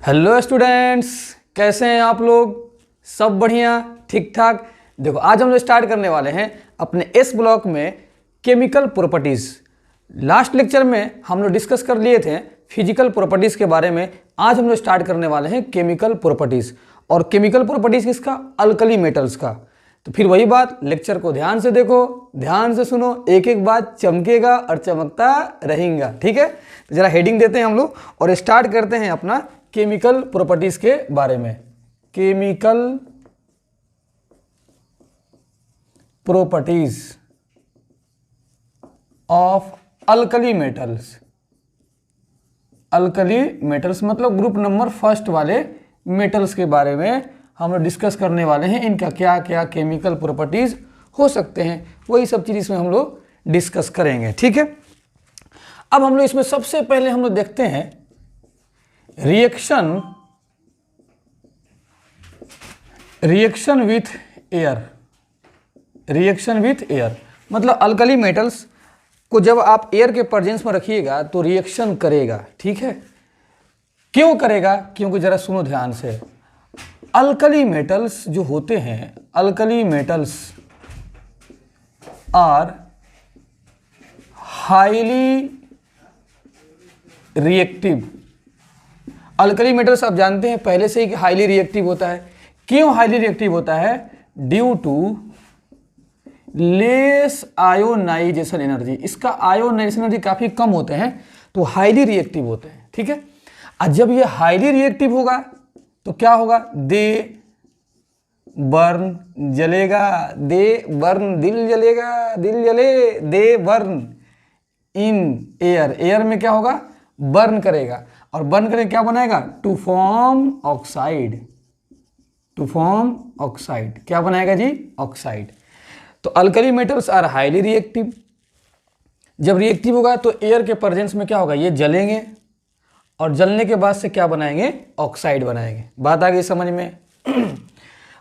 Hello students, कैसे हैं आप लोग? सब बढ़िया, ठीक ठाक। देखो, आज हम लोग स्टार्ट करने वाले हैं अपने एस ब्लॉक में केमिकल प्रॉपर्टीज़। लास्ट लेक्चर में हम लोग डिस्कस कर लिए थे फिजिकल प्रॉपर्टीज़ के बारे में। आज हम लोग स्टार्ट करने वाले हैं केमिकल प्रॉपर्टीज़। और केमिकल प्रॉपर्टीज़ किसका? अल्कली मेटल्स का। तो फिर वही बात, लेक्चर को ध्यान से देखो, ध्यान से सुनो, एक एक बात चमकेगा और चमकता रहेगा। ठीक है, तो जरा हेडिंग देते हैं हम लोग और स्टार्ट करते हैं अपना केमिकल प्रॉपर्टीज के बारे में। Chemical properties of alkali metals. Alkali metals मतलब ग्रुप नंबर फर्स्ट वाले मेटल्स के बारे में हम लोग डिस्कस करने वाले हैं। इनका क्या क्या केमिकल प्रॉपर्टीज हो सकते हैं, वही सब चीज़ इसमें हम लोग डिस्कस करेंगे। ठीक है, अब हम लोग इसमें सबसे पहले हम लोग देखते हैं reaction with air. Reaction with air मतलब अल्कली मेटल्स को जब आप एयर के प्रेजेंस में रखिएगा तो रिएक्शन करेगा। ठीक है, क्यों करेगा? क्योंकि जरा सुनो ध्यान से, अल्कली मेटल्स जो होते हैं, alkali metals are highly reactive. Alkali metals आप जानते हैं पहले से ही कि हाईली रिएक्टिव होता है। क्यों हाईली रिएक्टिव होता है? Due to less ionization energy. इसका आयोनाइजेशन एनर्जी काफी कम होते हैं तो हाईली रिएक्टिव होते हैं। ठीक है, और जब ये हाईली रिएक्टिव होगा तो क्या होगा? दे बर्न, जलेगा, दे बर्न, दिल जलेगा, दिल जले, दे बर्न इन एयर। एयर में क्या होगा? बर्न करेगा, और बर्न करके क्या बनाएगा? To form oxide. To form oxide क्या बनाएगा जी? ऑक्साइड। तो alkali metals are highly reactive. जब रिएक्टिव होगा तो एयर के प्रेजेंस में क्या होगा? ये जलेंगे, और जलने के बाद से क्या बनाएंगे? ऑक्साइड बनाएंगे। बात आ गई समझ में?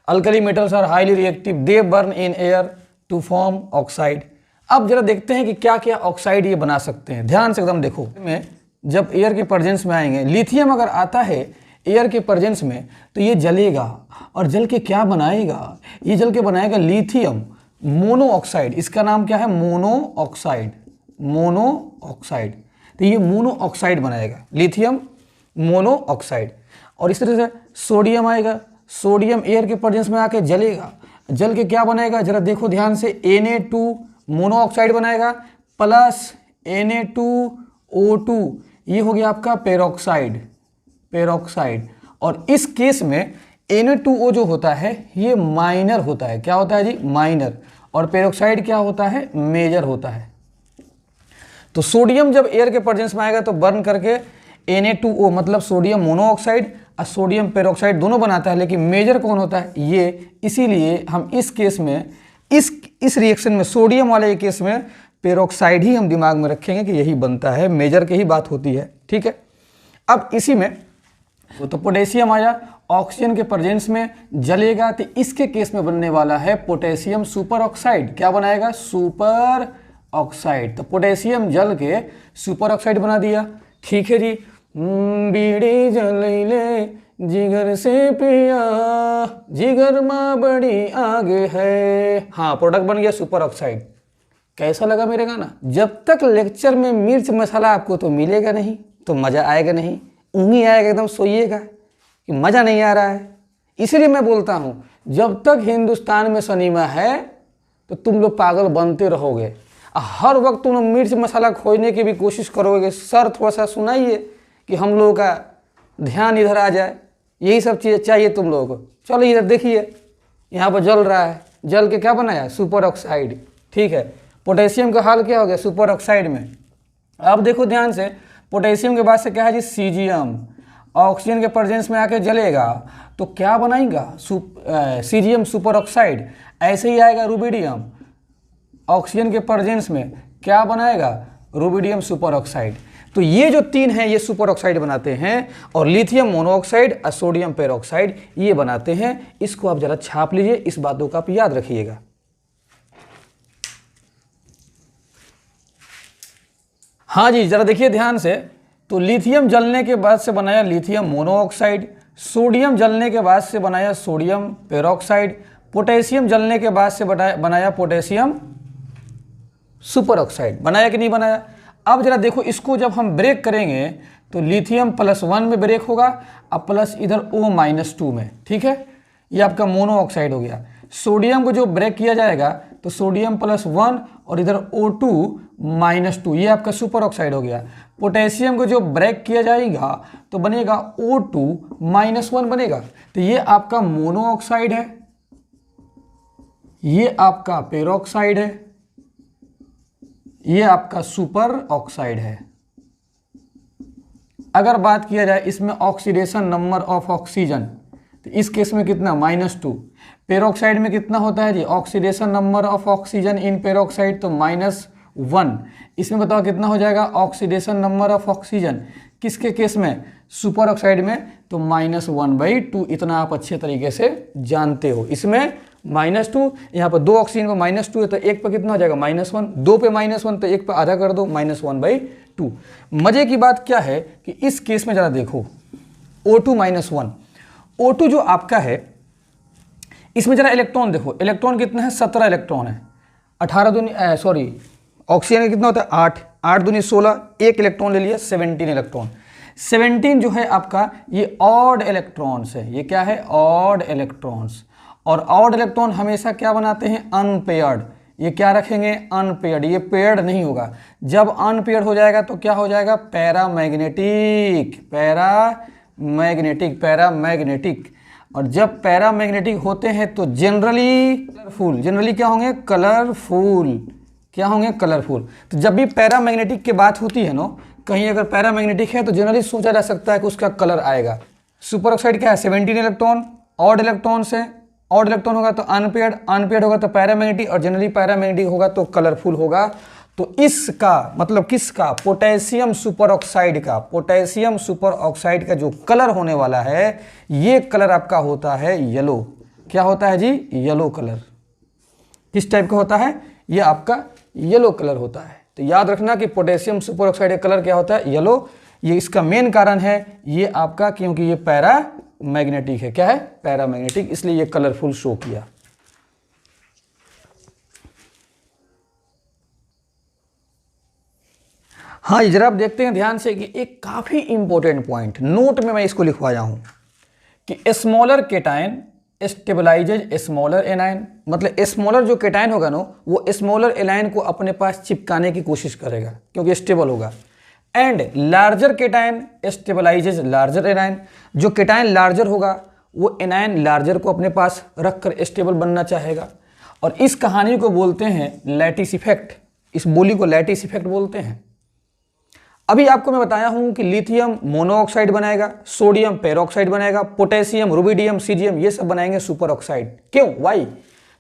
Alkali metals are highly reactive, they burn in air to form oxide. अब जरा देखते हैं कि क्या क्या ऑक्साइड ये बना सकते हैं। ध्यान से एकदम देखो, में जब एयर के प्रेजेंस में आएंगे, लिथियम अगर आता है एयर के प्रेजेंस में तो ये जलेगा, और जल के क्या बनाएगा? ये जल के बनाएगा लिथियम मोनो ऑक्साइड। इसका नाम क्या है? Mono oxide. मोनो ऑक्साइड, तो ये मोनो ऑक्साइड बनाएगा, लिथियम मोनो ऑक्साइड। और इस तरह से सोडियम आएगा, सोडियम एयर के प्रेजेंस में आके जलेगा, जल के क्या बनाएगा? जरा देखो ध्यान से, Na2 मोनो ऑक्साइड बनाएगा प्लस Na2O2, ये हो गया आपका पेरोक्साइड। पेरोक्साइड। और इस केस में Na2O जो होता है ये माइनर होता है। क्या होता है जी? माइनर। और पेरोक्साइड क्या होता है? मेजर होता है। तो सोडियम जब एयर के प्रेजेंस में आएगा तो बर्न करके Na2O मतलब सोडियम मोनोऑक्साइड और सोडियम पेरोक्साइड दोनों बनाता है, लेकिन मेजर कौन होता है? ये। इसीलिए हम इस केस में, इस रिएक्शन में, सोडियम वाले केस में पेरोक्साइड ही हम दिमाग में रखेंगे कि यही बनता है, मेजर की ही बात होती है। ठीक है, अब इसी में तो पोटेशियम आया, ऑक्सीजन के प्रेजेंस में जलेगा, तो इसके केस में बनने वाला है पोटेशियम सुपर ऑक्साइड। क्या बनाएगा? Super oxide. तो पोटेशियम जल के सुपर ऑक्साइड बना दिया। ठीक है जी, बीड़ी जलैले जिगर से पिया, जिगर माँ बड़ी आगे है। हाँ, प्रोडक्ट बन गया सुपर ऑक्साइड। कैसा लगा मेरा गाना? जब तक लेक्चर में मिर्च मसाला आपको तो मिलेगा नहीं तो मज़ा आएगा नहीं, ऊँगी आएगा, एकदम सोइएगा कि मज़ा नहीं आ रहा है। इसीलिए मैं बोलता हूँ, जब तक हिंदुस्तान में सिनेमा है तो तुम लोग पागल बनते रहोगे। हर वक्त तुम लोग मिर्च मसाला खोजने की भी कोशिश करोगे। सर थोड़ा सा सुनाइए कि हम लोगों का ध्यान इधर आ जाए, यही सब चीज़ें चाहिए तुम लोगों को। चलो इधर देखिए, यहाँ पर जल रहा है, जल के क्या बनाया? Super oxide. ठीक है, पोटेशियम का हाल क्या हो गया? सुपर ऑक्साइड में। अब देखो ध्यान से, पोटेशियम के बाद से क्या है जी? सीजियम। ऑक्सीजन के प्रेजेंस में आके जलेगा तो क्या बनाएगा? Caesium super oxide. ऐसे ही आएगा रुबिडियम, ऑक्सीजन के प्रेजेंस में क्या बनाएगा? Rubidium super oxide. तो ये जो तीन हैं ये सुपर ऑक्साइड बनाते हैं, और लिथियम मोनोऑक्साइड और सोडियम पेरोक्साइड ये बनाते हैं। इसको आप जरा छाप लीजिए, इस बातों का आप याद रखिएगा। हाँ जी, जरा देखिए ध्यान से, तो लिथियम जलने के बाद से बनाया लिथियम मोनोऑक्साइड, सोडियम जलने के बाद से बनाया सोडियम पेरोक्साइड, पोटेशियम जलने के बाद से बनाया पोटेशियम सुपर ऑक्साइड। बनाया कि नहीं बनाया? अब जरा देखो, इसको जब हम ब्रेक करेंगे तो लिथियम +1 में ब्रेक होगा, अब प्लस इधर O-2 में, ठीक है, ये आपका मोनो ऑक्साइड हो गया। सोडियम को जो ब्रेक किया जाएगा तो सोडियम +1 और इधर O2-2, ये आपका सुपर ऑक्साइड हो गया। पोटेशियम को जो ब्रेक किया जाएगा तो बनेगा O2-1 बनेगा, तो ये आपका मोनो ऑक्साइड है, ये आपका पेरोक्साइड है, ये आपका सुपर ऑक्साइड है। अगर बात किया जाए इसमें ऑक्सीडेशन नंबर ऑफ ऑक्सीजन, तो इस केस में कितना? -2। पेरोक्साइड में कितना होता है जी? Oxidation number of oxygen in peroxide तो -1। इसमें बताओ कितना हो जाएगा ऑक्सीडेशन नंबर ऑफ ऑक्सीजन किसके केस में? सुपर ऑक्साइड में, तो -1/2। इतना आप अच्छे तरीके से जानते हो। इसमें -2, यहाँ पर 2 ऑक्सीजन पर -2 है तो एक पर कितना हो जाएगा? -1। 2 पे -1 तो एक पर आधा कर दो, -1/2। मजे की बात क्या है कि इस केस में जरा देखो, O2-1, O2 जो आपका है इसमें जरा इलेक्ट्रॉन देखो, इलेक्ट्रॉन कितना है? 17 इलेक्ट्रॉन है। 18 दूनी ऑक्सीजन का कितना होता है? 8, 8 दूनी 16, एक इलेक्ट्रॉन ले लिया, 17 इलेक्ट्रॉन। 17 जो है आपका ये ऑड इलेक्ट्रॉन्स है। ये क्या है? Odd electrons. और ऑड इलेक्ट्रॉन हमेशा क्या बनाते हैं? अनपेयर्ड। ये क्या रखेंगे? अनपेयर्ड। ये पेयर्ड नहीं होगा। जब अनपेयर्ड हो जाएगा तो क्या हो जाएगा? Paramagnetic, paramagnetic, paramagnetic. और जब पैरामैग्नेटिक होते हैं तो जनरली कलरफुल, जनरली क्या होंगे? कलरफुल। क्या होंगे? कलरफुल। तो जब भी पैरामैग्नेटिक की बात होती है ना, कहीं अगर पैरामैग्नेटिक है तो जनरली सोचा जा सकता है कि उसका कलर आएगा। सुपर ऑक्साइड क्या है? 17 इलेक्ट्रॉन, ऑड इलेक्ट्रॉन से, ऑड इलेक्ट्रॉन होगा तो अनपेयर्ड, अनपेयर्ड होगा तो पैरामैग्नेटिक, और जनरली पैरामैग्नेटिक होगा तो कलरफुल होगा। तो इसका मतलब किसका? पोटेशियम सुपर ऑक्साइड का, पोटेशियम सुपर ऑक्साइड का जो कलर होने वाला है, ये कलर आपका होता है येलो। क्या होता है जी? Yellow colour. किस टाइप का होता है? ये आपका येलो कलर होता है। तो याद रखना कि पोटेशियम सुपर ऑक्साइड का कलर क्या होता है? येलो। ये इसका मेन कारण है ये आपका, क्योंकि ये पैरामैग्नेटिक है। क्या है? पैरामैग्नेटिक, इसलिए ये कलरफुल शो किया। हाँ, जरा आप देखते हैं ध्यान से कि एक काफी इंपॉर्टेंट पॉइंट नोट में मैं इसको लिखवाया हूं कि smaller cation stabilises smaller anion. मतलब स्मॉलर जो केटायन होगा ना, वो स्मॉलर एनायन को अपने पास चिपकाने की कोशिश करेगा क्योंकि स्टेबल होगा। And larger cation stabilises larger anion. जो केटायन लार्जर होगा वो एनायन लार्जर को अपने पास रखकर स्टेबल बनना चाहेगा। और इस कहानी को बोलते हैं लैटिस इफेक्ट। इस बोली को लैटिस इफेक्ट बोलते हैं। अभी आपको मैं बताया हूं कि लिथियम मोनोऑक्साइड बनाएगा, सोडियम पेरोक्साइड बनाएगा, पोटेशियम, रुबिडियम, सीजियम, ये सब बनाएंगे सुपर ऑक्साइड। क्यों? वाई?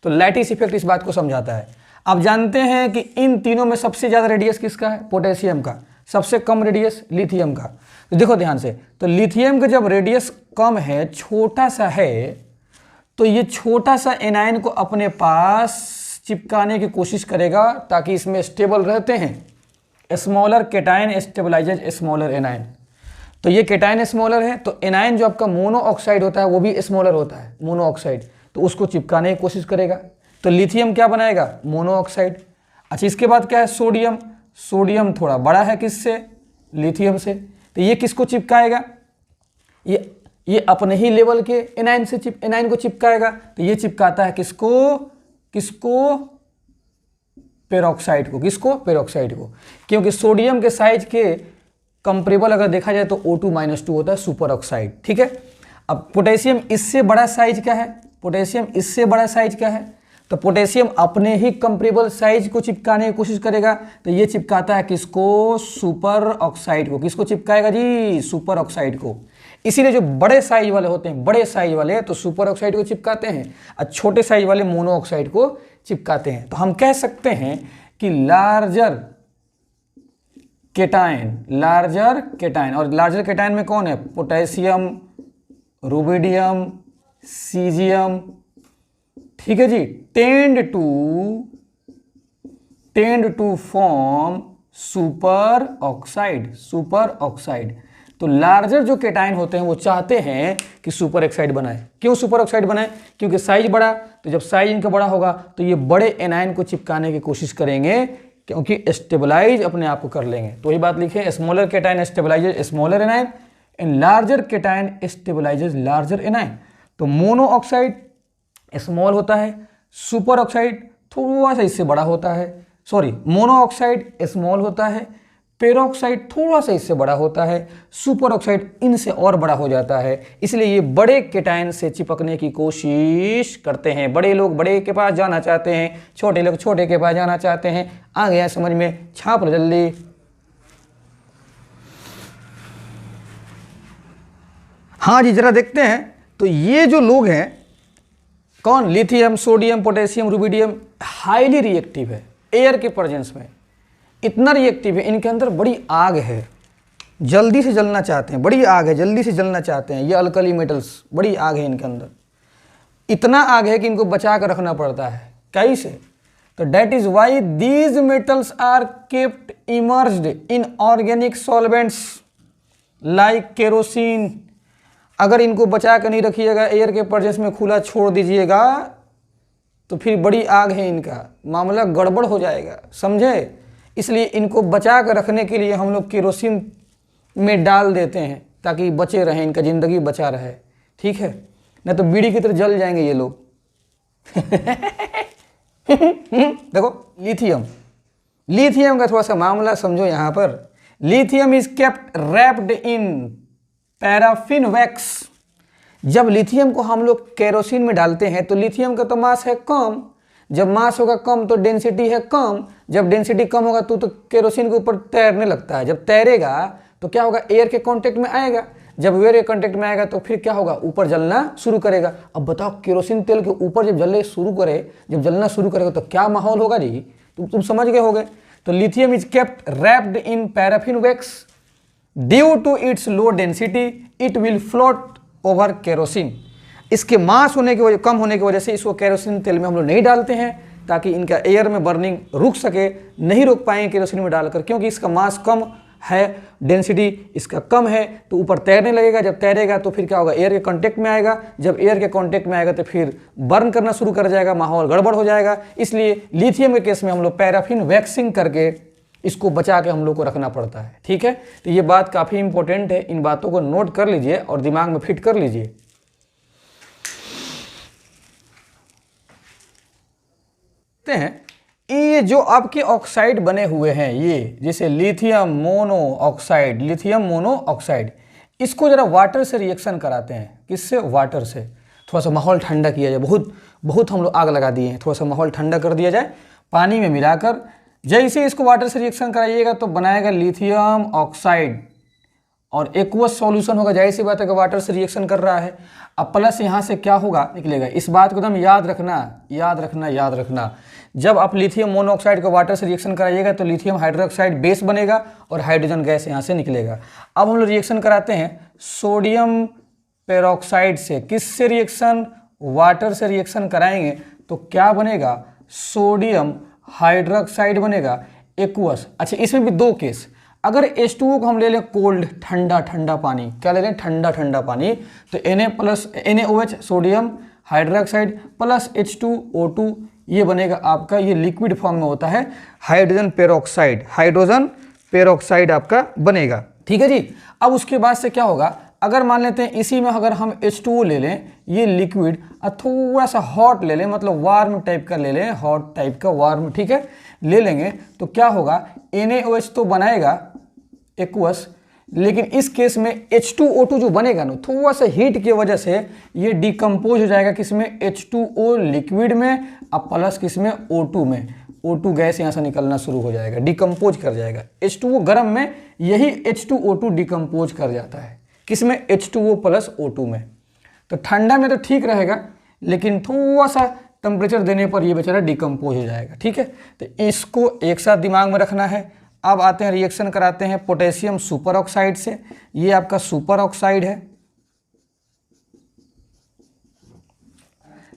तो लैटिस इफेक्ट इस बात को समझाता है। आप जानते हैं कि इन तीनों में सबसे ज्यादा रेडियस किसका है? पोटेशियम का। सबसे कम रेडियस लिथियम का। तो देखो ध्यान से, तो लिथियम का जब रेडियस कम है, छोटा सा है, तो ये छोटा सा एनायन को अपने पास चिपकाने की कोशिश करेगा ताकि इसमें स्टेबल रहते हैं। Smaller cation stabilises smaller anion. तो ये केटायन स्मॉलर है, तो एनायन जो आपका मोनो ऑक्साइड होता है वो भी स्मॉलर होता है, मोनो ऑक्साइड, तो उसको चिपकाने की कोशिश करेगा। तो लिथियम क्या बनाएगा? Mono oxide. अच्छा, इसके बाद क्या है? सोडियम। सोडियम थोड़ा बड़ा है किससे? लिथियम से। तो ये किसको चिपकाएगा? ये अपने ही लेवल के एनायन से एनायन को चिपकाएगा। तो ये चिपकाता है किसको? किसको? पेरोक्साइड को। किसको? पेरोक्साइड को। क्योंकि सोडियम के साइज के कंपेरेबल अगर देखा जाए तो O2-2 होता है सुपर ऑक्साइड। ठीक है। अब पोटेशियम इससे बड़ा साइज क्या है? पोटेशियम इससे बड़ा साइज क्या है? तो पोटेशियम अपने ही कंपेरेबल साइज को चिपकाने की कोशिश करेगा। तो ये चिपकाता है किसको? सुपर ऑक्साइड को। किसको चिपकाएगा जी? सुपर ऑक्साइड को। इसीलिए जो बड़े साइज वाले होते हैं, बड़े साइज वाले तो सुपर ऑक्साइड को चिपकाते हैं और छोटे साइज वाले मोनो ऑक्साइड को चिपकाते हैं। तो हम कह सकते हैं कि लार्जर केटायन, और लार्जर केटायन में कौन है? पोटेशियम, रुबिडियम, सीजियम, ठीक है जी, tend to form superoxide, superoxide. तो लार्जर जो केटाइन होते हैं वो चाहते हैं कि सुपर ऑक्साइड बनाए। क्यों सुपर ऑक्साइड बनाए? क्योंकि साइज बड़ा, तो जब साइज इनका बड़ा होगा तो ये बड़े एनायन को चिपकाने की कोशिश करेंगे, क्योंकि स्टेबलाइज अपने आप को कर लेंगे। तो वही बात लिखे, smaller cation stabilises smaller anion and larger cation stabilises larger anion. तो मोनो ऑक्साइड स्मॉल होता है, सुपर ऑक्साइड थोड़ा सा इससे बड़ा होता है, सॉरी मोनो ऑक्साइड स्मॉल होता है, पेरोक्साइड थोड़ा सा इससे बड़ा होता है, सुपर ऑक्साइड इनसे और बड़ा हो जाता है। इसलिए ये बड़े केटाइन से चिपकने की कोशिश करते हैं। बड़े लोग बड़े के पास जाना चाहते हैं, छोटे लोग छोटे के पास जाना चाहते हैं। आ गया समझ में? छाप लो जल्दी। हाँ जी, जरा देखते हैं। तो ये जो लोग हैं, कौन? Lithium, sodium, potassium, rubidium, highly reactive है एयर के प्रेजेंस में। इतना रिएक्टिव है, इनके अंदर बड़ी आग है, जल्दी से जलना चाहते हैं, बड़ी आग है, जल्दी से जलना चाहते हैं। ये अल्कली मेटल्स, बड़ी आग है इनके अंदर। इतना आग है कि इनको बचा कर रखना पड़ता है। कैसे? तो that is why these metals are kept immersed in organic solvents like kerosene. अगर इनको बचा कर नहीं रखिएगा, एयर के प्रेजेंस में खुला छोड़ दीजिएगा, तो फिर बड़ी आग है, इनका मामला गड़बड़ हो जाएगा, समझे? इसलिए इनको बचा कर रखने के लिए हम लोग केरोसिन में डाल देते हैं ताकि बचे रहें, इनका ज़िंदगी बचा रहे, ठीक है? नहीं तो बीड़ी की तरह जल जाएंगे ये लोग। देखो लिथियम, लिथियम का थोड़ा सा मामला समझो यहाँ पर। Lithium is kept wrapped in paraffin wax. जब लिथियम को हम लोग केरोसिन में डालते हैं तो लिथियम का तो मास है कम, जब मास होगा कम तो डेंसिटी है कम, जब डेंसिटी कम होगा तो केरोसिन के ऊपर तैरने लगता है। जब तैरेगा तो क्या होगा? एयर के कांटेक्ट में आएगा, जब एयर के कांटेक्ट में आएगा तो फिर क्या होगा? ऊपर जलना शुरू करेगा। अब बताओ, केरोसिन तेल के ऊपर जब जलने शुरू करे, जब जलना शुरू करेगा तो क्या माहौल होगा जी? तुम समझ गए होगे। तो lithium is kept wrapped in paraffin wax due to its low density it will float over kerosene. इसके मास होने की वजह, कम होने की वजह से इसको केरोसिन तेल में हम लोग नहीं डालते हैं ताकि इनका एयर में बर्निंग रुक सके। नहीं रुक पाएंगे केरोसिन में डालकर, क्योंकि इसका मास कम है, डेंसिटी इसका कम है, तो ऊपर तैरने लगेगा। जब तैरेगा तो फिर क्या होगा? एयर के कांटेक्ट में आएगा, जब एयर के कांटेक्ट में आएगा तो फिर बर्न करना शुरू कर जाएगा, माहौल गड़बड़ हो जाएगा। इसलिए लिथियम के केस में हम लोग पैराफिन वैक्सिंग करके इसको बचा के हम लोग को रखना पड़ता है, ठीक है? तो ये बात काफ़ी इंपॉर्टेंट है, इन बातों को नोट कर लीजिए और दिमाग में फिट कर लीजिए। हैं ये जो आपके ऑक्साइड बने हुए हैं, ये जैसे lithium mono oxide, lithium mono oxide, इसको जरा वाटर से रिएक्शन कराते हैं। किससे? वाटर से। थोड़ा सा माहौल ठंडा किया जाए, बहुत हम लोग आग लगा दिए हैं, थोड़ा सा माहौल ठंडा कर दिया जाए पानी में मिलाकर। जैसे इसको वाटर से रिएक्शन कराइएगा तो बनाएगा लिथियम ऑक्साइड और एक्वस सॉल्यूशन होगा। जाहिर सी बात है कि वाटर से रिएक्शन कर रहा है। अब प्लस यहाँ से क्या होगा? निकलेगा। इस बात को एकदम याद रखना, याद रखना, याद रखना। जब आप लिथियम मोनोऑक्साइड को वाटर से रिएक्शन कराइएगा तो लिथियम हाइड्रोक्साइड बेस बनेगा और हाइड्रोजन गैस यहाँ से निकलेगा। अब हम लोग रिएक्शन कराते हैं सोडियम पेरोक्साइड से। किससे रिएक्शन? वाटर से रिएक्शन कराएंगे तो क्या बनेगा? सोडियम हाइड्रोक्साइड बनेगा, एक्वस। अच्छा, इसमें भी दो केस। अगर H2O को हम ले लें कोल्ड, ठंडा ठंडा पानी, क्या ले लें? ठंडा ठंडा पानी, तो Na plus NaOH sodium hydroxide plus H2O2, ये बनेगा आपका, ये लिक्विड फॉर्म में होता है हाइड्रोजन पेरोक्साइड। हाइड्रोजन पेरोक्साइड आपका बनेगा, ठीक है जी। अब उसके बाद से क्या होगा? अगर मान लेते हैं इसी में अगर हम H2O ले लें, ये लिक्विड, और थोड़ा सा हॉट ले लें, मतलब वार्म टाइप का ले लें, हॉट टाइप का वार्म, ठीक है, ले लेंगे तो क्या होगा? NaOH तो बनाएगा एक्वस, लेकिन इस केस में H2O2 जो बनेगा ना, थोड़ा सा हीट की वजह से ये डिकम्पोज हो जाएगा। किसमें? H2O लिक्विड में, अब प्लस किसमें? O2 में। O2 गैस यहाँ से निकलना शुरू हो जाएगा, डिकम्पोज कर जाएगा। H2O गर्म में, यही H2O2 डिकम्पोज कर जाता है। किसमें? H2O प्लस O2 में। तो ठंडा में तो ठीक रहेगा, लेकिन थोड़ा सा टेम्परेचर देने पर ये बेचारा डिकम्पोज हो जाएगा, ठीक है। तो इसको एक साथ दिमाग में रखना है। अब आते हैं रिएक्शन कराते हैं पोटेशियम सुपर ऑक्साइड से। ये आपका सुपर ऑक्साइड है,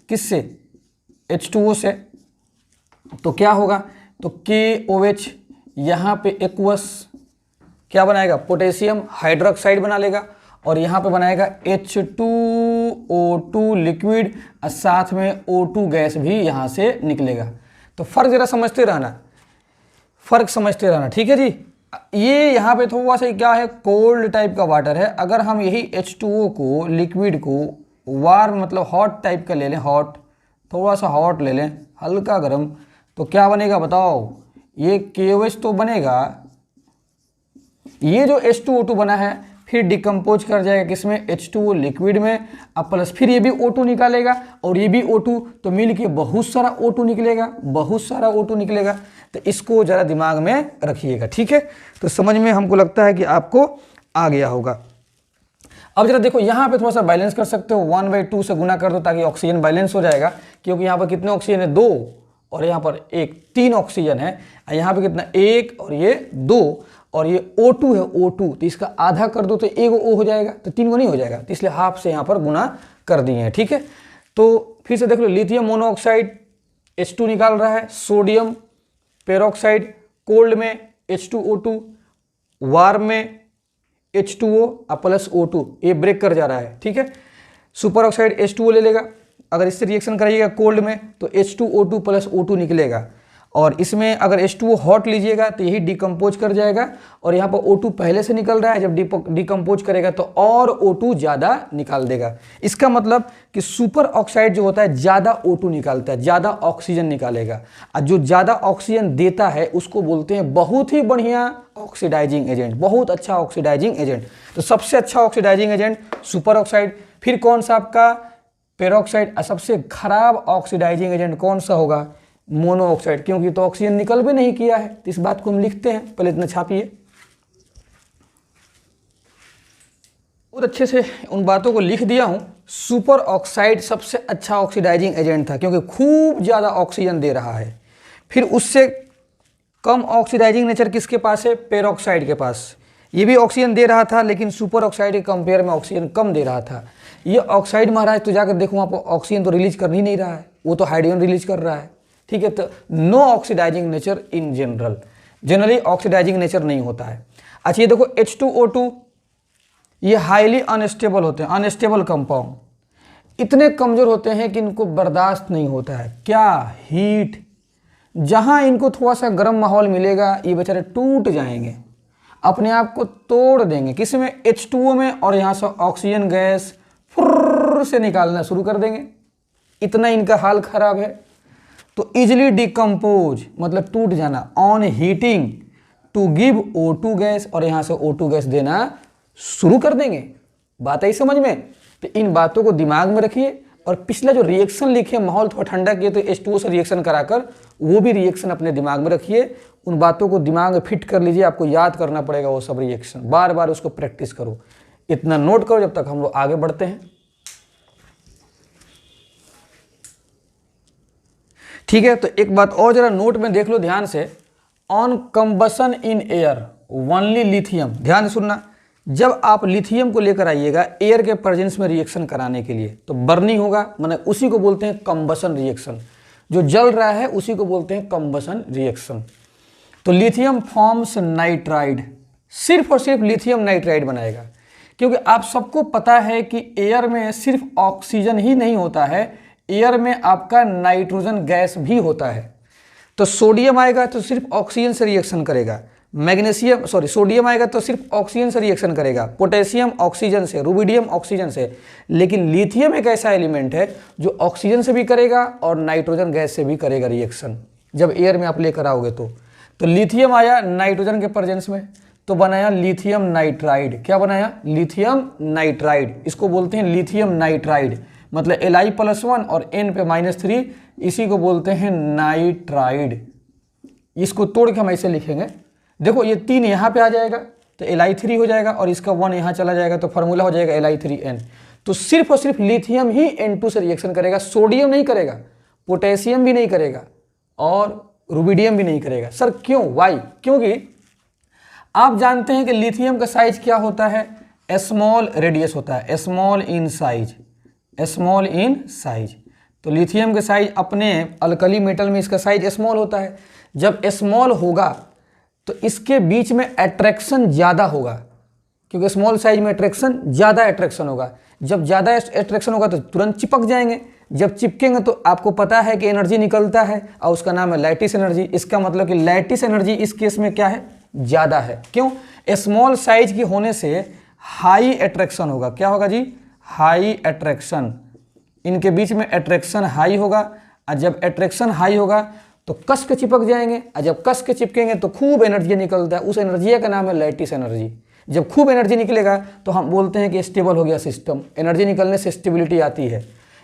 किससे? H2O से। तो क्या होगा? तो KOH यहाँ पे एक्वस क्या बनाएगा, पोटेशियम हाइड्रोक्साइड बना लेगा, और यहाँ पे बनाएगा H2O2 लिक्विड, और साथ में O2 गैस भी यहाँ से निकलेगा। तो फर्क जरा समझते रहना, फर्क समझते रहना, ठीक है जी। ये यहाँ पे थोड़ा सा क्या है, कोल्ड टाइप का वाटर है। अगर हम यही H2O को लिक्विड को वार्म मतलब हॉट टाइप का ले लें, हॉट, थोड़ा सा हॉट ले लें, हल्का गर्म, तो क्या बनेगा बताओ, ये KOH तो बनेगा, ये जो H2O2 बना है फिर डिकम्पोज कर जाएगा किसमें, H2O लिक्विड में, अब प्लस फिर ये भी O2 निकालेगा और ये भी O2, तो मिल के बहुत सारा O2 निकलेगा, बहुत सारा O2 निकलेगा। तो इसको ज़रा दिमाग में रखिएगा, ठीक है। तो समझ में हमको लगता है कि आपको आ गया होगा। अब जरा देखो यहाँ पे थोड़ा सा बैलेंस कर सकते हो, 1/2 से गुना कर दो ताकि ऑक्सीजन बैलेंस हो जाएगा, क्योंकि यहाँ पर कितने ऑक्सीजन है, 2, और यहाँ पर 1, 3 ऑक्सीजन है, यहाँ पे कितना 1 और ये 2, और ये O2 है, O2, तो इसका आधा कर दो तो 1 O हो जाएगा, तो 3 नहीं हो जाएगा, तो इसलिए हाफ से यहाँ पर गुना कर दिए हैं, ठीक है। तो फिर से देख लो, लिथियम मोनोऑक्साइड H2 निकाल रहा है, सोडियम पेरोक्साइड कोल्ड में H2O2, वार्म में H2O प्लस O2, ये ब्रेक कर जा रहा है, ठीक है। सुपर ऑक्साइड H2O ले लेगा, अगर इससे रिएक्शन कराइएगा कोल्ड में तो H2O2 प्लस O2 निकलेगा, और इसमें अगर H2O हॉट लीजिएगा तो यही डिकम्पोज कर जाएगा, और यहाँ पर O2 पहले से निकल रहा है, जब डिकम्पोज करेगा तो और O2 ज़्यादा निकाल देगा। इसका मतलब कि सुपर ऑक्साइड जो होता है ज़्यादा O2 निकालता है, ज़्यादा ऑक्सीजन निकालेगा, और जो ज़्यादा ऑक्सीजन देता है उसको बोलते हैं बहुत ही बढ़िया ऑक्सीडाइजिंग एजेंट, बहुत अच्छा ऑक्सीडाइजिंग एजेंट। तो सबसे अच्छा ऑक्सीडाइजिंग एजेंट सुपर ऑक्साइड, फिर कौन सा आपका पेरोक्साइड, और सबसे खराब ऑक्सीडाइजिंग एजेंट कौन सा होगा, मोनोऑक्साइड, क्योंकि तो ऑक्सीजन निकल भी नहीं किया है। तो इस बात को हम लिखते हैं, पहले इतना छापिए, बहुत अच्छे से उन बातों को लिख दिया हूं। सुपर ऑक्साइड सबसे अच्छा ऑक्सीडाइजिंग एजेंट था, क्योंकि खूब ज़्यादा ऑक्सीजन दे रहा है। फिर उससे कम ऑक्सीडाइजिंग नेचर किसके पास है, पेरोक्साइड के पास। ये भी ऑक्सीजन दे रहा था, लेकिन सुपर ऑक्साइड के कंपेयर में ऑक्सीजन कम दे रहा था। ये ऑक्साइड महाराज तो जाकर देखो, वहाँ पर ऑक्सीजन तो रिलीज कर ही नहीं रहा है, वो तो हाइड्रोजन रिलीज कर रहा है, ठीक है। तो no oxidizing nature in general, generally oxidizing nature नहीं होता है। अच्छा ये देखो H2O2, ये हाईली अनस्टेबल होते हैं, अनस्टेबल कंपाउंड, इतने कमज़ोर होते हैं कि इनको बर्दाश्त नहीं होता है क्या, हीट। जहाँ इनको थोड़ा सा गर्म माहौल मिलेगा ये बेचारे टूट जाएंगे, अपने आप को तोड़ देंगे, किस में, H2O में, और यहाँ से ऑक्सीजन गैस फुर्र से निकालना शुरू कर देंगे, इतना इनका हाल खराब है। तो इजिली डिकम्पोज मतलब टूट जाना, on heating to give O2 gas, और यहाँ से O2 गैस देना शुरू कर देंगे। बात आई समझ में। तो इन बातों को दिमाग में रखिए, और पिछला जो रिएक्शन लिखे, माहौल थोड़ा ठंडा किए तो H2O से रिएक्शन कराकर वो भी रिएक्शन अपने दिमाग में रखिए, उन बातों को दिमाग में फिट कर लीजिए। आपको याद करना पड़ेगा वो सब रिएक्शन, बार बार उसको प्रैक्टिस करो, इतना नोट करो जब तक हम लोग आगे बढ़ते हैं, ठीक है। तो एक बात और जरा नोट में देख लो ध्यान से, on combustion in air only lithium, ध्यान से सुनना, जब आप लिथियम को लेकर आइएगा एयर के प्रेजेंस में रिएक्शन कराने के लिए तो बर्निंग होगा, माने उसी को बोलते हैं कंबसन रिएक्शन, जो जल रहा है उसी को बोलते हैं कंबसन रिएक्शन। तो लिथियम फॉर्म्स नाइट्राइड, सिर्फ और सिर्फ लिथियम नाइट्राइड बनाएगा, क्योंकि आप सबको पता है कि एयर में सिर्फ ऑक्सीजन ही नहीं होता है, एयर में आपका नाइट्रोजन गैस भी होता है। तो सोडियम आएगा तो सिर्फ ऑक्सीजन से रिएक्शन करेगा, सोडियम आएगा तो सिर्फ ऑक्सीजन से रिएक्शन करेगा, पोटेशियम ऑक्सीजन से, रुबिडियम ऑक्सीजन से, लेकिन लिथियम एक ऐसा एलिमेंट है जो ऑक्सीजन से भी करेगा और नाइट्रोजन गैस से भी करेगा रिएक्शन, जब एयर में आप लेकर आओगे तो लिथियम आया नाइट्रोजन के प्रेजेंस में तो बनाया लिथियम नाइट्राइड। क्या बनाया, लिथियम नाइट्राइड, इसको बोलते हैं लिथियम नाइट्राइड, मतलब Li+1 और N पे -3, इसी को बोलते हैं नाइट्राइड। इसको तोड़ के हम ऐसे लिखेंगे, देखो ये 3 यहाँ पे आ जाएगा तो Li3 हो जाएगा, और इसका 1 यहाँ चला जाएगा तो फार्मूला हो जाएगा Li3N। तो सिर्फ और सिर्फ लिथियम ही N2 से रिएक्शन करेगा, सोडियम नहीं करेगा, पोटेशियम भी नहीं करेगा, और रुबिडियम भी नहीं करेगा। सर क्यों, वाई? क्योंकि आप जानते हैं कि लिथियम का साइज क्या होता है, स्मॉल रेडियस होता है, small in size, small in size. तो लिथियम का साइज अपने अल्कली मेटल में इसका साइज स्मॉल होता है। जब स्मॉल होगा तो इसके बीच में अट्रैक्शन ज़्यादा होगा, क्योंकि स्मॉल साइज में अट्रैक्शन ज़्यादा अट्रैक्शन होगा। जब ज़्यादा अट्रैक्शन होगा तो तुरंत चिपक जाएंगे, जब चिपकेंगे तो आपको पता है कि एनर्जी निकलता है और उसका नाम है लैटिस एनर्जी। इसका मतलब कि लैटिस एनर्जी इस केस में क्या है, ज़्यादा है। क्यों? स्मॉल साइज की होने से हाई अट्रैक्शन होगा। क्या होगा जी? High attraction. इनके बीच में अट्रैक्शन हाई होगा, और जब अट्रैक्शन हाई होगा तो कस के चिपक जाएंगे, और जब कस के चिपकेंगे तो खूब एनर्जी निकलता है। उस एनर्जी का नाम है लैटिस एनर्जी। जब खूब एनर्जी निकलेगा तो हम बोलते हैं कि स्टेबल हो गया सिस्टम। एनर्जी निकलने से स्टेबिलिटी आती है।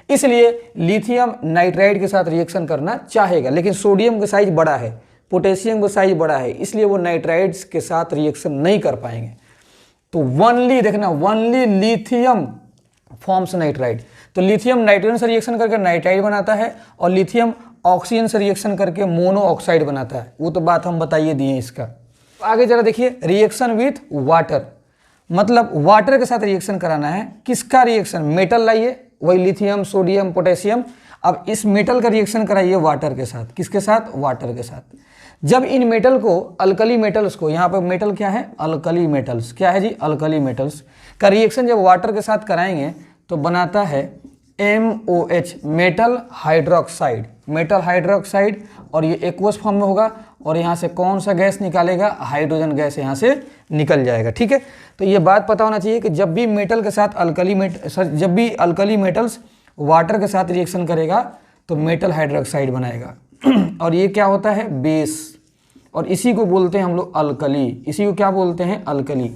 इसलिए लिथियम नाइट्राइड के साथ रिएक्शन करना चाहेगा, लेकिन सोडियम का साइज बड़ा है, पोटेशियम का साइज बड़ा है, इसलिए वो नाइट्राइड्स के साथ रिएक्शन नहीं कर पाएंगे। तो वनली देखना, वनली लिथियम फॉर्म्स नाइट्राइड। तो लिथियम नाइट्रोजन से रिएक्शन करके नाइट्राइड बनाता है, और लिथियम ऑक्सीजन से रिएक्शन करके मोनो ऑक्साइड बनाता है। वो तो बात हम बताइए दिए इसका। आगे जरा देखिए, रिएक्शन विथ वाटर, मतलब वाटर के साथ रिएक्शन कराना है। किसका रिएक्शन? मेटल लाइए, वही लिथियम, सोडियम, पोटेशियम। अब इस मेटल का रिएक्शन कराइए वाटर के साथ। किसके साथ? वाटर के साथ। जब इन मेटल को, अल्कली मेटल्स को, यहाँ पर मेटल क्या है? Alkali metals. क्या है जी? अल्कली मेटल्स का रिएक्शन जब वाटर के साथ कराएंगे तो बनाता है MOH, metal hydroxide. Metal hydroxide, और ये एक्वस फॉर्म में होगा, और यहाँ से कौन सा गैस निकालेगा? हाइड्रोजन गैस यहाँ से निकल जाएगा। ठीक है, तो ये बात पता होना चाहिए कि जब भी मेटल के साथ जब भी अल्कली मेटल्स वाटर के साथ रिएक्शन करेगा तो मेटल हाइड्रोक्साइड बनाएगा। और ये क्या होता है? बेस, और इसी को बोलते हैं हम लोग अल्कली। इसी को क्या बोलते हैं? अल्कली।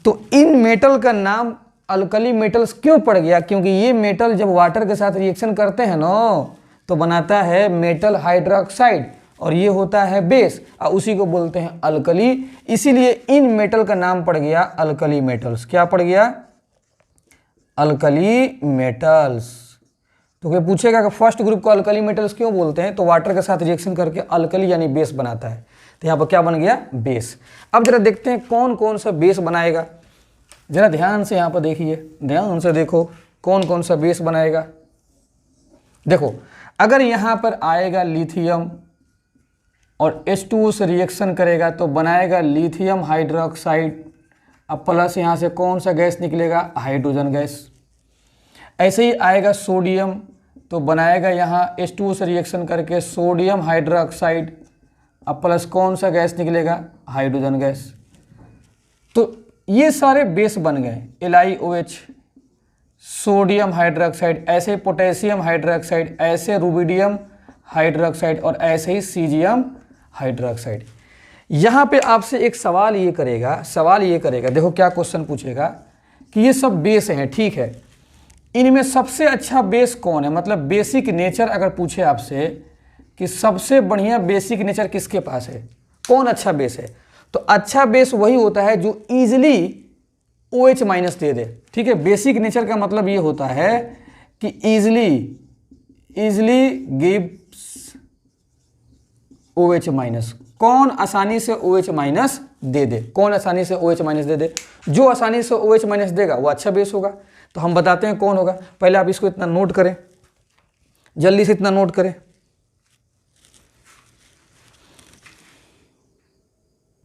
तो इन मेटल का नाम अल्कली मेटल्स क्यों पड़ गया? क्योंकि ये मेटल जब वाटर के साथ रिएक्शन करते हैं ना तो बनाता है मेटल हाइड्रोक्साइड, और ये होता है बेस, और उसी को बोलते हैं अल्कली। इसीलिए इन मेटल का नाम पड़ गया अल्कली मेटल्स। क्या पड़ गया? Alkali metals. तो कोई पूछेगा कि फर्स्ट ग्रुप को अल्कली मेटल्स क्यों बोलते हैं? तो वाटर के साथ रिएक्शन करके अल्कली यानी बेस बनाता है। तो यहाँ पर क्या बन गया? बेस। अब जरा देखते हैं कौन कौन सा बेस बनाएगा। जरा ध्यान से यहाँ पर देखिए, ध्यान से देखो कौन कौन सा बेस बनाएगा। देखो, अगर यहाँ पर आएगा लिथियम और H2O से रिएक्शन करेगा तो बनाएगा लिथियम हाइड्रोक्साइड। अब प्लस यहाँ से कौन सा गैस निकलेगा? Hydrogen gas. ऐसे ही आएगा सोडियम, तो बनाएगा यहाँ H2O से रिएक्शन करके सोडियम हाइड्रोक्साइड। अब प्लस कौन सा गैस निकलेगा? Hydrogen gas. तो ये सारे बेस बन गए, LiOH, सोडियम हाइड्रोक्साइड, ऐसे पोटेशियम हाइड्रोक्साइड, ऐसे रुबिडियम हाइड्रोक्साइड, और ऐसे ही सीजियम हाइड्रोक्साइड। यहाँ पे आपसे एक सवाल ये करेगा, देखो क्या क्वेश्चन पूछेगा कि ये सब बेस हैं, ठीक है, इनमें सबसे अच्छा बेस कौन है? मतलब बेसिक नेचर अगर पूछे आपसे कि सबसे बढ़िया बेसिक नेचर किसके पास है, कौन अच्छा बेस है, तो अच्छा बेस वही होता है जो ईजिली OH माइनस दे दे। ठीक है, बेसिक नेचर का मतलब ये होता है कि ईजिली गिव्स OH माइनस। कौन आसानी से OH माइनस दे दे? कौन आसानी से OH माइनस दे दे? जो आसानी से OH माइनस देगा वो अच्छा बेस होगा। तो हम बताते हैं कौन होगा। पहले आप इसको इतना नोट करें, जल्दी से इतना नोट करें।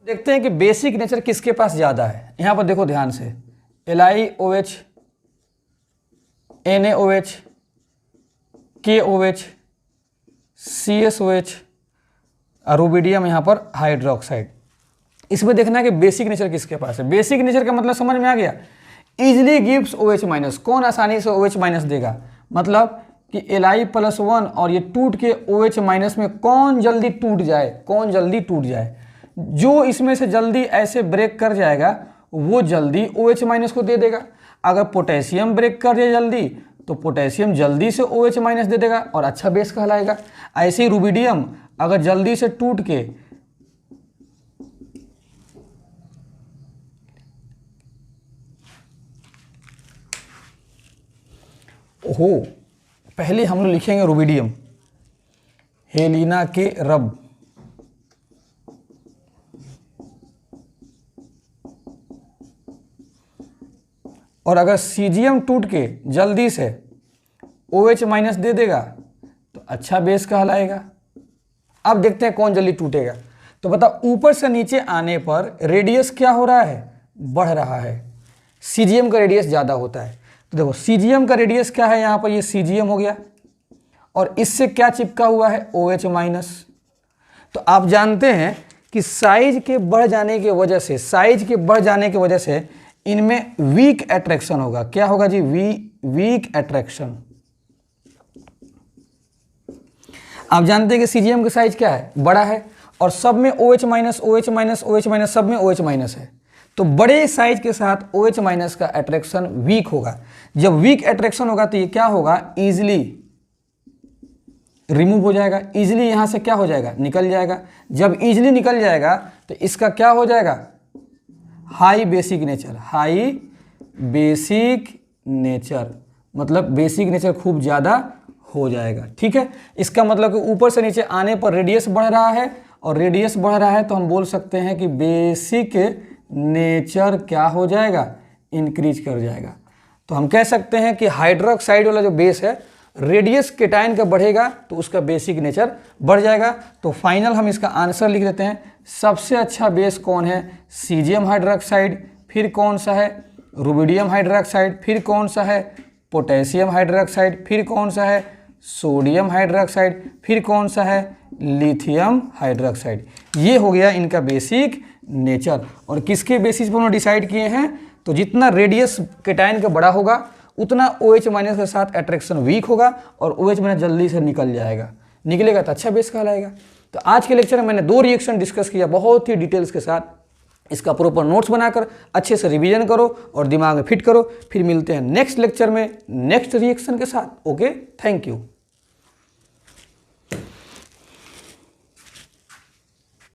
देखते हैं कि बेसिक नेचर किसके पास ज़्यादा है। यहाँ पर देखो ध्यान से, LiOH, NaOH, KOH, CSOH, rubidium यहाँ पर हाइड्रोक्साइड। इसमें देखना है कि बेसिक नेचर किसके पास है। बेसिक नेचर का मतलब समझ में आ गया? इजिली गिव्स OH माइनस, कौन आसानी से OH माइनस देगा, मतलब कि Li+1 और ये टूट के OH माइनस में कौन जल्दी टूट जाए, जो इसमें से जल्दी ऐसे ब्रेक कर जाएगा वो जल्दी OH माइनस को दे देगा। अगर पोटेशियम ब्रेक कर जाए जल्दी तो पोटेशियम जल्दी से OH माइनस दे देगा और अच्छा बेस कहलाएगा। ऐसे ही रुबिडियम अगर जल्दी से टूट के पहले हम लोग लिखेंगे रुबिडियम, हेलिना के रब, और अगर सीजियम टूट के जल्दी से OH माइनस दे देगा तो अच्छा बेस कहलाएगा। अब देखते हैं कौन जल्दी टूटेगा। तो बता ऊपर से नीचे आने पर रेडियस क्या हो रहा है, बढ़ रहा है। सीजीएम का रेडियस ज़्यादा होता है। तो देखो सीजीएम का रेडियस क्या है, यहाँ पर ये सीजीएम हो गया और इससे क्या चिपका हुआ है, OH माइनस। तो आप जानते हैं कि साइज के बढ़ जाने की वजह से, साइज के बढ़ जाने की वजह से इनमें वीक अट्रैक्शन होगा। क्या होगा जी, वीक अट्रैक्शन। आप जानते हैं कि सीजीएम का साइज क्या है, बड़ा है और सब में OH minus OH minus OH minus सब में OH माइनस है। तो बड़े साइज के साथ OH माइनस का अट्रैक्शन वीक होगा। जब वीक अट्रैक्शन होगा तो ये क्या होगा, इजीली रिमूव हो जाएगा, इजीली यहां से क्या हो जाएगा, निकल जाएगा। जब इजीली निकल जाएगा तो इसका क्या हो जाएगा, high basic nature. High basic nature मतलब बेसिक नेचर खूब ज़्यादा हो जाएगा। ठीक है, इसका मतलब कि ऊपर से नीचे आने पर रेडियस बढ़ रहा है और रेडियस बढ़ रहा है तो हम बोल सकते हैं कि बेसिक नेचर क्या हो जाएगा, इंक्रीज कर जाएगा। तो हम कह सकते हैं कि हाइड्रोक्साइड वाला जो बेस है रेडियस केटाइन का बढ़ेगा तो उसका बेसिक नेचर बढ़ जाएगा। तो फाइनल हम इसका आंसर लिख देते हैं। सबसे अच्छा बेस कौन है, सीजियम हाइड्रोक्साइड, फिर कौन सा है, रुबिडियम हाइड्रोक्साइड, फिर कौन सा है, पोटेशियम हाइड्रोक्साइड, फिर कौन सा है, सोडियम हाइड्रोक्साइड, फिर कौन सा है, लिथियम हाइड्रोक्साइड। ये हो गया इनका बेसिक नेचर। और किसके बेसिस पर उन्होंने डिसाइड किए हैं, तो जितना रेडियस केटाइन का बड़ा होगा उतना OH माइनस के साथ अट्रैक्शन वीक होगा और OH माइनस जल्दी से निकल जाएगा, निकलेगा तो अच्छा बेस कहलाएगा। तो आज के लेक्चर में मैंने 2 रिएक्शन डिस्कस किया बहुत ही डिटेल्स के साथ। इसका प्रॉपर नोट्स बनाकर अच्छे से रिवीजन करो और दिमाग में फिट करो। फिर मिलते हैं नेक्स्ट लेक्चर में नेक्स्ट रिएक्शन के साथ। Okay, thank you.